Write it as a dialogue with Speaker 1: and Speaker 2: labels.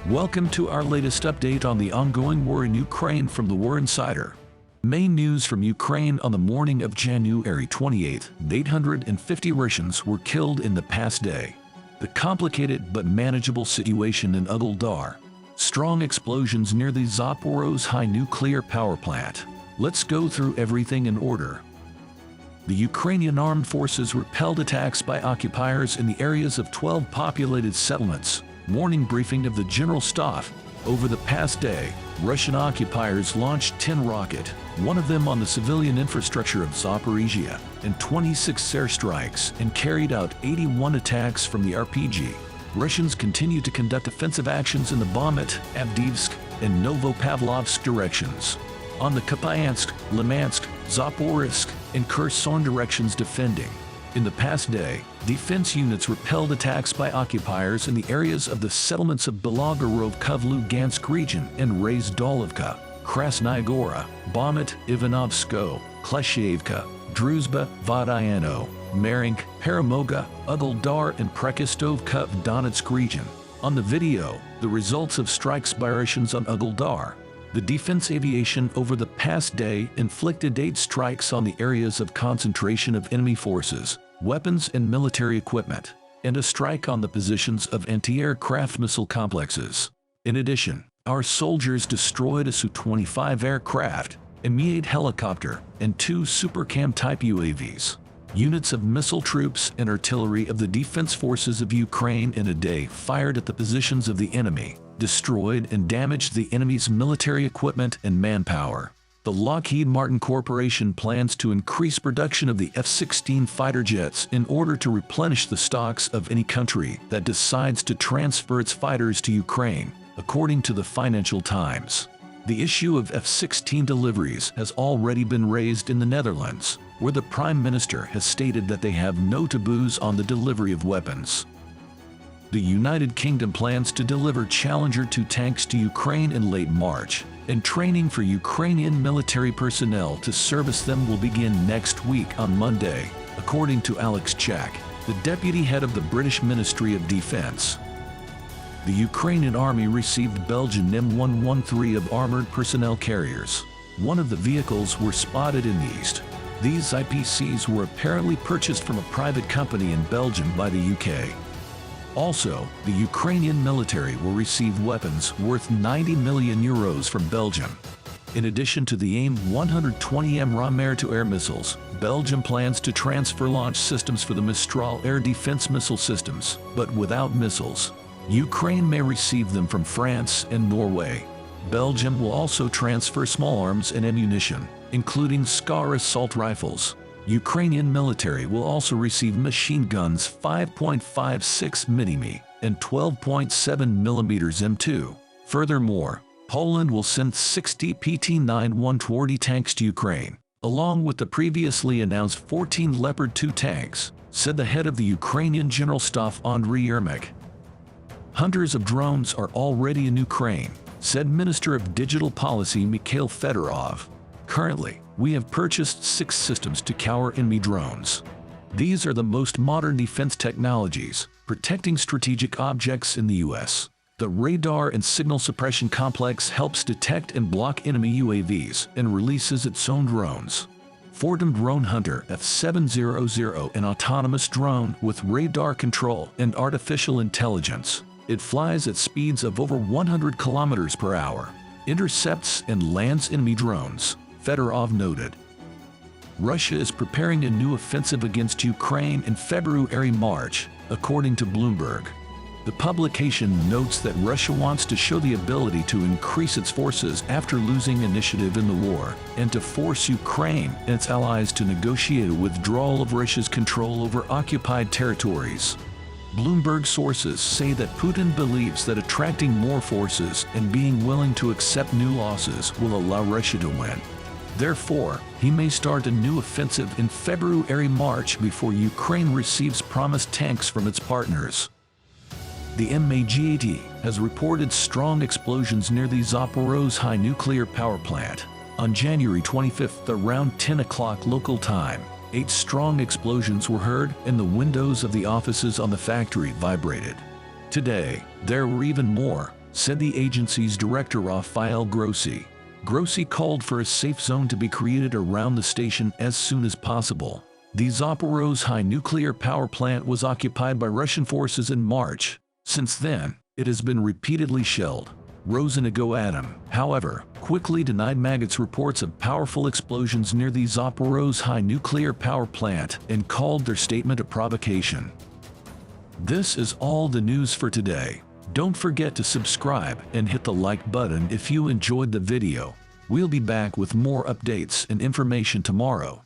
Speaker 1: Welcome to our latest update on the ongoing war in Ukraine from the War Insider. Main news from Ukraine on the morning of January 28, 850 Russians were killed in the past day. The complicated but manageable situation in Enerhodar. Strong explosions near the Zaporozhye nuclear power plant. Let's go through everything in order. The Ukrainian armed forces repelled attacks by occupiers in the areas of 12 populated settlements. Morning briefing of the General Staff. Over the past day, Russian occupiers launched 10 rockets, one of them on the civilian infrastructure of Zaporozhye, and 26 airstrikes, and carried out 81 attacks from the RPG. Russians continue to conduct offensive actions in the Bakhmut, Avdiivsk, and Novopavlovsk directions. On the Kupiansk, Limansk, Zaporizhye, and Kherson directions defending. In the past day, defense units repelled attacks by occupiers in the areas of the settlements of Belogorov v Lugansk region and Razdolovka, Krasnaya Gora, Bakhmut, Ivanovsko, Kleshevka, Druzhba, Vodyano, Marink, Paramoga, Enerhodar, and Prekistovka v Donetsk region. On the video, the results of strikes by Russians on Enerhodar. The defense aviation over the past day inflicted 8 strikes on the areas of concentration of enemy forces, weapons and military equipment, and a strike on the positions of anti-aircraft missile complexes. In addition, our soldiers destroyed a Su-25 aircraft, a Mi-8 helicopter, and 2 Supercam-type UAVs. Units of missile troops and artillery of the defense forces of Ukraine in a day fired at the positions of the enemy, destroyed and damaged the enemy's military equipment and manpower. The Lockheed Martin Corporation plans to increase production of the F-16 fighter jets in order to replenish the stocks of any country that decides to transfer its fighters to Ukraine, according to the Financial Times. The issue of F-16 deliveries has already been raised in the Netherlands, where the Prime Minister has stated that they have no taboos on the delivery of weapons. The United Kingdom plans to deliver Challenger 2 tanks to Ukraine in late March, and training for Ukrainian military personnel to service them will begin next week on Monday, according to Alex Chack, the deputy head of the British Ministry of Defence. The Ukrainian Army received Belgian M113 of armored personnel carriers. One of the vehicles were spotted in the east. These IPCs were apparently purchased from a private company in Belgium by the UK. Also, the Ukrainian military will receive weapons worth €90 million from Belgium. In addition to the AIM-120M Ram air-to-air missiles, Belgium plans to transfer launch systems for the Mistral air defense missile systems, but without missiles. Ukraine may receive them from France and Norway. Belgium will also transfer small arms and ammunition, including Scar assault rifles. Ukrainian military will also receive machine guns 5.56 mm and 12.7 mm M2. Furthermore, Poland will send 60 PT-9 tanks to Ukraine, along with the previously announced 14 Leopard 2 tanks, said the head of the Ukrainian General Staff Andriy Yermak. Hunters of drones are already in Ukraine, said Minister of Digital Policy Mikhail Fedorov. Currently, we have purchased 6 systems to counter enemy drones. These are the most modern defense technologies, protecting strategic objects in the U.S. The radar and signal suppression complex helps detect and block enemy UAVs and releases its own drones. Fordham Drone Hunter F700, an autonomous drone with radar control and artificial intelligence. It flies at speeds of over 100 kilometers per hour, intercepts and lands enemy drones, Fedorov noted. Russia is preparing a new offensive against Ukraine in February-March, according to Bloomberg. The publication notes that Russia wants to show the ability to increase its forces after losing initiative in the war, and to force Ukraine and its allies to negotiate a withdrawal of Russia's control over occupied territories. Bloomberg sources say that Putin believes that attracting more forces and being willing to accept new losses will allow Russia to win. Therefore, he may start a new offensive in February-March before Ukraine receives promised tanks from its partners. The MAG-80 has reported strong explosions near the Zaporozhye nuclear power plant. On January 25, around 10 o'clock local time, 8 strong explosions were heard and the windows of the offices on the factory vibrated. Today, there were even more, said the agency's director Rafael Grossi. Grossi called for a safe zone to be created around the station as soon as possible. The Zaporozhye nuclear power plant was occupied by Russian forces in March. Since then, it has been repeatedly shelled. Energodar, however, quickly denied Maggots reports of powerful explosions near the Zaporozhye nuclear power plant and called their statement a provocation. This is all the news for today. Don't forget to subscribe and hit the like button if you enjoyed the video. We'll be back with more updates and information tomorrow.